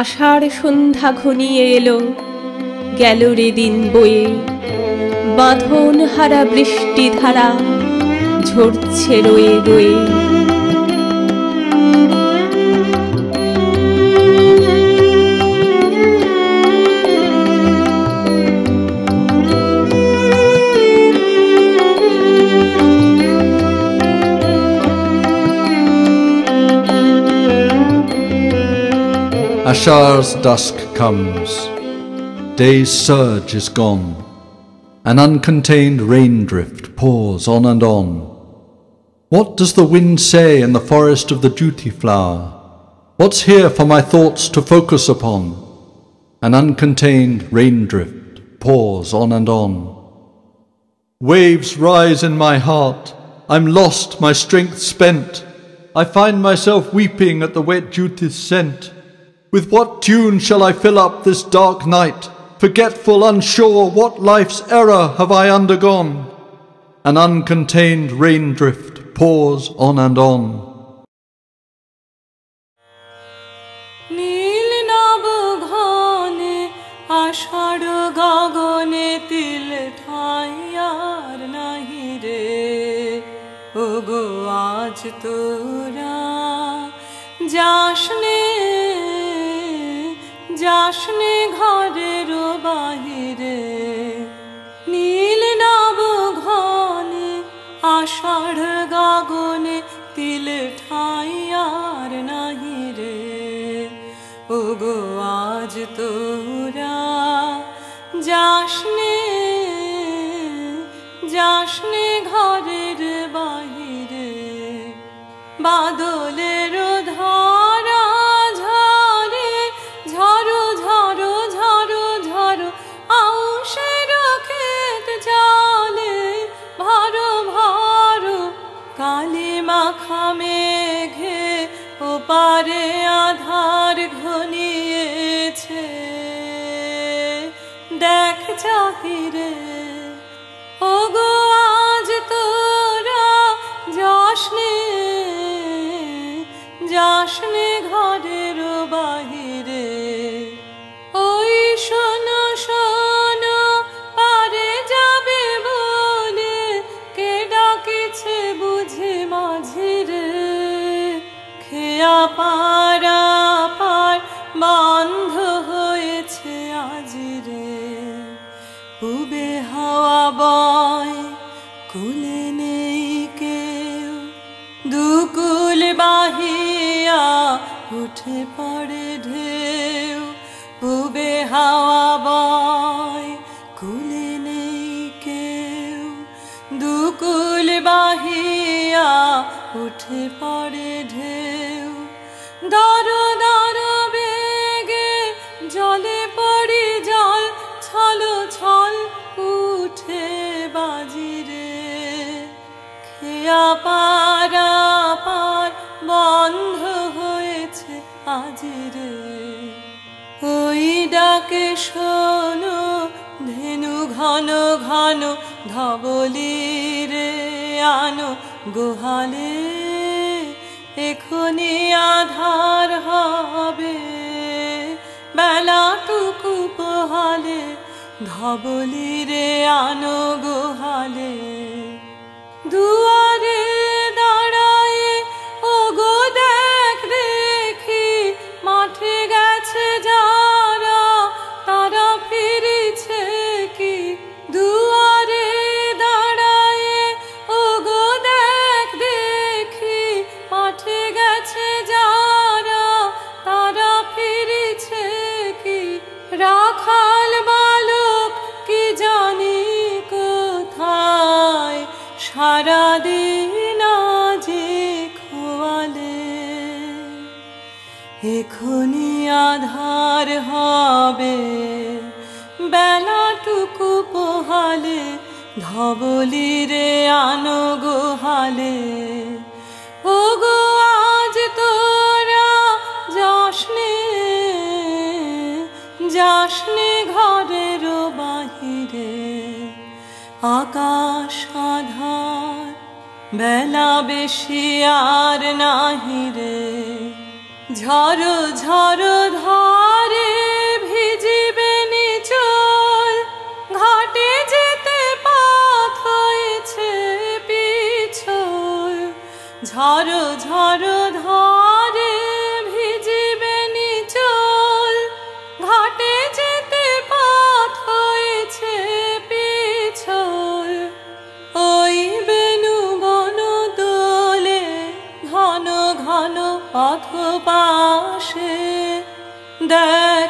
আষাঢ় সন্ধ্যা ঘনিয়ে এলো, গেল রে দিন বয়ে, বাঁধন হারা বৃষ্টি ধারা ঝরছে রয়ে রয়ে। Ashar's dusk comes, day's surge is gone, an uncontained raindrift pours on and on. What does the wind say in the forest of the duty flower? What's here for my thoughts to focus upon? An uncontained raindrift pours on and on. Waves rise in my heart, I'm lost, my strength spent. I find myself weeping at the wet duty's scent. With what tune shall I fill up this dark night, forgetful, unsure what life's error have I undergone? An uncontained raindrift pours on and on. নীল নব ঘনে আষাঢ় গগনে তিল ঠাঁই আর নাহি রে, ওগো আজ তোরা যাসনে যাসনে ঘরের বাহিরে। নীল নব ঘনে আষাঢ় গগনে তিল ঠাঁই আর নাহি রে, ওগো আজ তোরা যাসনে যাসনে ঘরের বাহিরে। বাদলের ধারা ঝরে ঝরো ঝরো ঝরো ঝরো, আউশের ক্ষেত জলে ভরো ভরো। কালি মাখা মেঘে ওপারে আধার ঘনিয়েছে, দেখ চাহিরে ওগো আজ তোরা যাসনে যাসনে ঘরের বাহিরে। ওই শোনো শোনো পারে যাবে বলে কে ডাকিছে বুঝি মাঝিরে। খেয়া পারা পার বন্ধ হয়েছে আজিরে। পূবে হাওয়া বয় কুলে নেই কেউ, দুকুল বাহিয়া উঠে পড়ে ঢেউ। পূবে হাওয়া বয় কুলে নেই কেউ, দুকুল বাহিয়া উঠে পড়ে ঢেউ। দর দর বেগে জলে পড়ি জল, ছল ছল উঠে বাজিরে। খেয়া পারা পার বন্ধ হয়েছে আজিরে। ওই ডাকে শোনো ধেনু ঘন ঘন, ধবলি রে আনো গোহালে। এখনি আধার হবে বেলাটুকু পোহালে, ধবলি রে আনো গোহালে। দুয়ারে দাঁড়ায়ে ওগো দেখ দেখি, মাঠে গেছে যারা তারা ফিরেছে কি। দুয়ারে দাঁড়ায়ে ওগো দেখ দেখি, মাঠে গেছে যারা তারা ফিরেছে কি। রাখাল বালক কি জানি কোথায়, সারাদিন আজি খোয়ালে। এখনি আধার হবে বেলাটুকু পোহালে, ধবলি রে আনো গোহালে। ওগো আজ তোরা যাসনে যাসনে ঘরের বাহিরে। আকাশ আধার বেলা বেশি আর নাহি রে, ঝড় ঝড় ধার ঝড় ধরে ভিজিবে নিচল, ঘাটে যেতে পথ হয়েছে পিছল। ওই বেনু বন দোলে ঘন ঘন পথ পাশে, দেখ